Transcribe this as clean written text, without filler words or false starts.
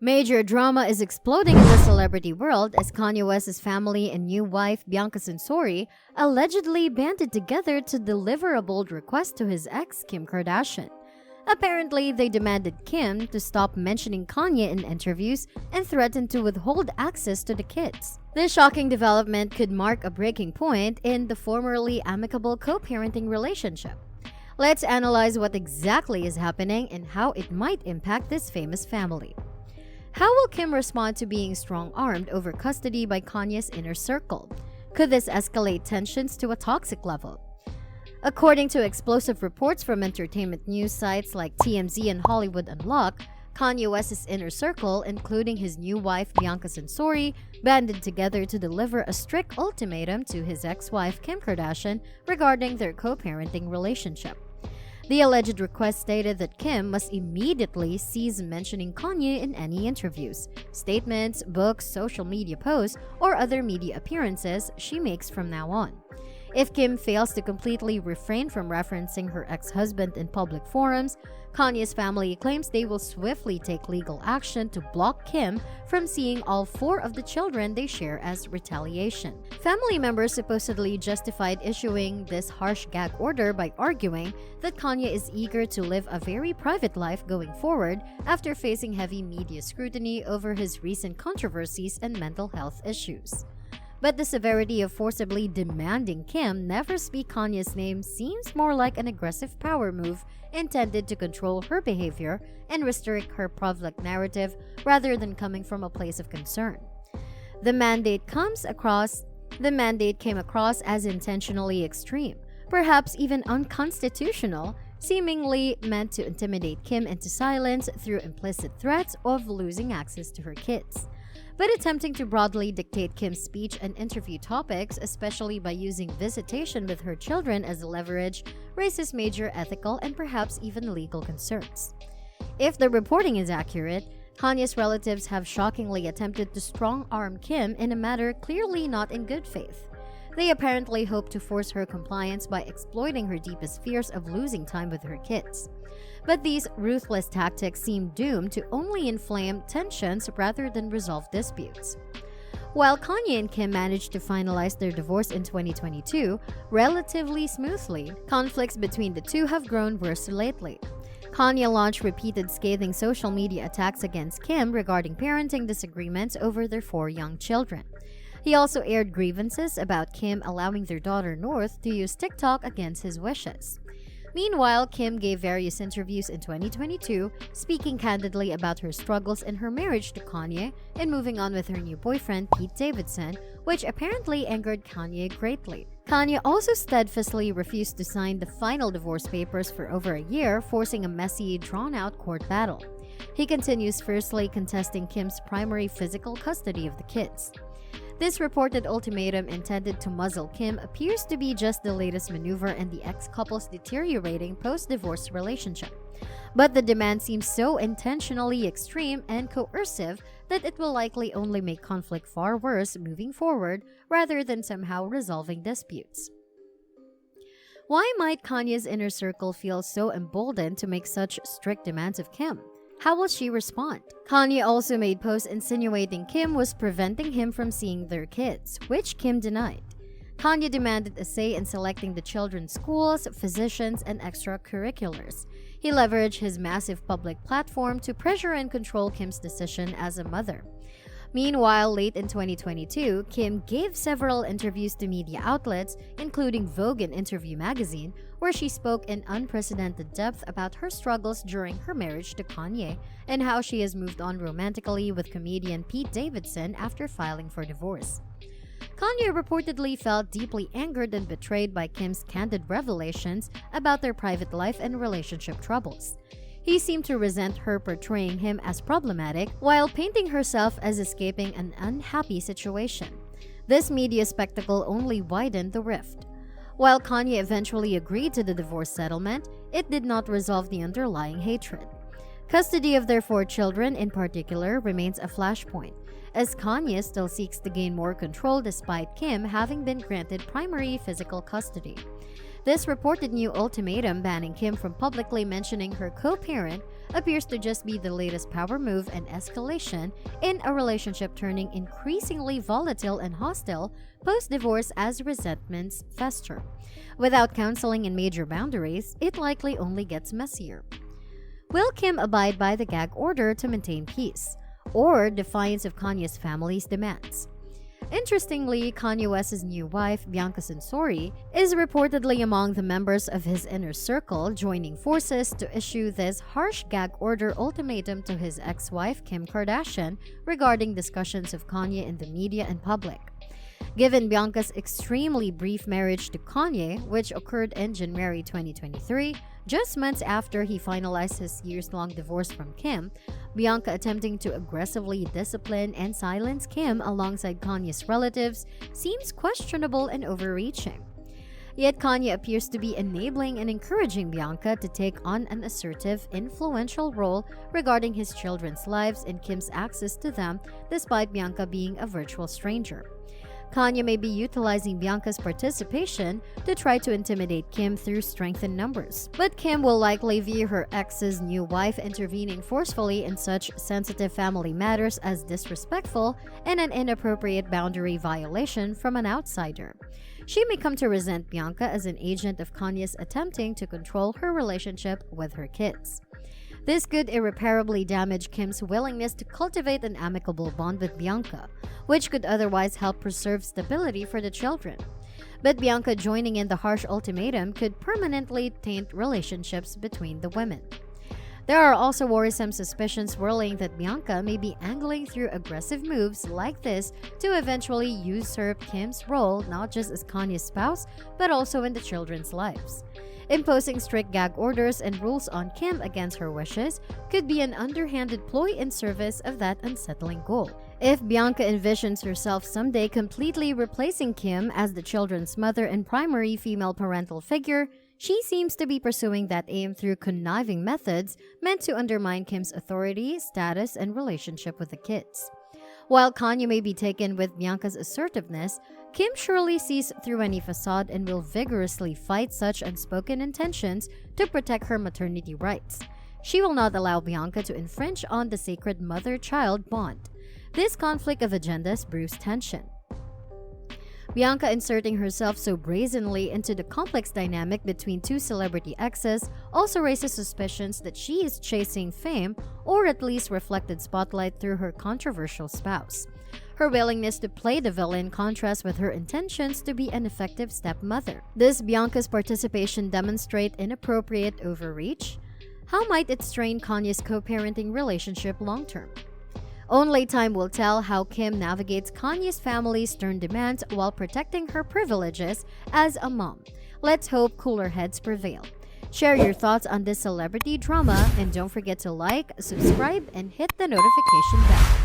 Major drama is exploding in the celebrity world as Kanye West's family and new wife, Bianca Censori, allegedly banded together to deliver a bold request to his ex, Kim Kardashian. Apparently, they demanded Kim to stop mentioning Kanye in interviews and threatened to withhold access to the kids. This shocking development could mark a breaking point in the formerly amicable co-parenting relationship. Let's analyze what exactly is happening and how it might impact this famous family. How will Kim respond to being strong-armed over custody by Kanye's inner circle? Could this escalate tensions to a toxic level? According to explosive reports from entertainment news sites like TMZ and Hollywood Unlocked, Kanye West's inner circle, including his new wife Bianca Censori, banded together to deliver a strict ultimatum to his ex-wife Kim Kardashian regarding their co-parenting relationship. The alleged request stated that Kim must immediately cease mentioning Kanye in any interviews, statements, books, social media posts, or other media appearances she makes from now on. If Kim fails to completely refrain from referencing her ex-husband in public forums, Kanye's family claims they will swiftly take legal action to block Kim from seeing all four of the children they share as retaliation. Family members supposedly justified issuing this harsh gag order by arguing that Kanye is eager to live a very private life going forward after facing heavy media scrutiny over his recent controversies and mental health issues. But the severity of forcibly demanding Kim never speak Kanye's name seems more like an aggressive power move intended to control her behavior and restrict her public narrative rather than coming from a place of concern. The mandate came across as intentionally extreme, perhaps even unconstitutional, seemingly meant to intimidate Kim into silence through implicit threats of losing access to her kids. But attempting to broadly dictate Kim's speech and interview topics, especially by using visitation with her children as leverage, raises major ethical and perhaps even legal concerns. If the reporting is accurate, Kanye's relatives have shockingly attempted to strong-arm Kim in a matter clearly not in good faith. They apparently hope to force her compliance by exploiting her deepest fears of losing time with her kids. But these ruthless tactics seem doomed to only inflame tensions rather than resolve disputes. While Kanye and Kim managed to finalize their divorce in 2022 relatively smoothly, conflicts between the two have grown worse lately. Kanye launched repeated scathing social media attacks against Kim regarding parenting disagreements over their 4 young children. He also aired grievances about Kim allowing their daughter North to use TikTok against his wishes. Meanwhile, Kim gave various interviews in 2022, speaking candidly about her struggles in her marriage to Kanye and moving on with her new boyfriend, Pete Davidson, which apparently angered Kanye greatly. Kanye also steadfastly refused to sign the final divorce papers for over a year, forcing a messy, drawn-out court battle. He continues fiercely contesting Kim's primary physical custody of the kids. This reported ultimatum intended to muzzle Kim appears to be just the latest maneuver in the ex-couple's deteriorating post-divorce relationship. But the demand seems so intentionally extreme and coercive that it will likely only make conflict far worse moving forward rather than somehow resolving disputes. Why might Kanye's inner circle feel so emboldened to make such strict demands of Kim? How will she respond? Kanye also made posts insinuating Kim was preventing him from seeing their kids, which Kim denied. Kanye demanded a say in selecting the children's schools, physicians, and extracurriculars. He leveraged his massive public platform to pressure and control Kim's decision as a mother. Meanwhile, late in 2022, Kim gave several interviews to media outlets, including Vogue and Interview magazine, where she spoke in unprecedented depth about her struggles during her marriage to Kanye and how she has moved on romantically with comedian Pete Davidson after filing for divorce. Kanye reportedly felt deeply angered and betrayed by Kim's candid revelations about their private life and relationship troubles. He seemed to resent her portraying him as problematic while painting herself as escaping an unhappy situation. This media spectacle only widened the rift. While Kanye eventually agreed to the divorce settlement, it did not resolve the underlying hatred. Custody of their 4 children in particular remains a flashpoint, as Kanye still seeks to gain more control despite Kim having been granted primary physical custody. This reported new ultimatum banning Kim from publicly mentioning her co-parent appears to just be the latest power move and escalation in a relationship turning increasingly volatile and hostile post-divorce as resentments fester. Without counseling and major boundaries, it likely only gets messier. Will Kim abide by the gag order to maintain peace, or defiance of Kanye's family's demands? Interestingly, Kanye West's new wife, Bianca Censori, is reportedly among the members of his inner circle joining forces to issue this harsh gag order ultimatum to his ex-wife, Kim Kardashian, regarding discussions of Kanye in the media and public. Given Bianca's extremely brief marriage to Kanye, which occurred in January 2023, just months after he finalized his years-long divorce from Kim, Bianca attempting to aggressively discipline and silence Kim alongside Kanye's relatives seems questionable and overreaching. Yet Kanye appears to be enabling and encouraging Bianca to take on an assertive, influential role regarding his children's lives and Kim's access to them, despite Bianca being a virtual stranger. Kanye may be utilizing Bianca's participation to try to intimidate Kim through strengthened numbers. But Kim will likely view her ex's new wife intervening forcefully in such sensitive family matters as disrespectful and an inappropriate boundary violation from an outsider. She may come to resent Bianca as an agent of Kanye's attempting to control her relationship with her kids. This could irreparably damage Kim's willingness to cultivate an amicable bond with Bianca, which could otherwise help preserve stability for the children. But Bianca joining in the harsh ultimatum could permanently taint relationships between the women. There are also worrisome suspicions swirling that Bianca may be angling through aggressive moves like this to eventually usurp Kim's role not just as Kanye's spouse, but also in the children's lives. Imposing strict gag orders and rules on Kim against her wishes could be an underhanded ploy in service of that unsettling goal. If Bianca envisions herself someday completely replacing Kim as the children's mother and primary female parental figure, she seems to be pursuing that aim through conniving methods meant to undermine Kim's authority, status, and relationship with the kids. While Kanye may be taken with Bianca's assertiveness, Kim surely sees through any facade and will vigorously fight such unspoken intentions to protect her maternity rights. She will not allow Bianca to infringe on the sacred mother-child bond. This conflict of agendas brews tension. Bianca inserting herself so brazenly into the complex dynamic between two celebrity exes also raises suspicions that she is chasing fame or at least reflected spotlight through her controversial spouse. Her willingness to play the villain contrasts with her intentions to be an effective stepmother. Does Bianca's participation demonstrate inappropriate overreach? How might it strain Kanye's co-parenting relationship long-term? Only time will tell how Kim navigates Kanye's family's stern demands while protecting her privileges as a mom. Let's hope cooler heads prevail. Share your thoughts on this celebrity drama and don't forget to like, subscribe, and hit the notification bell.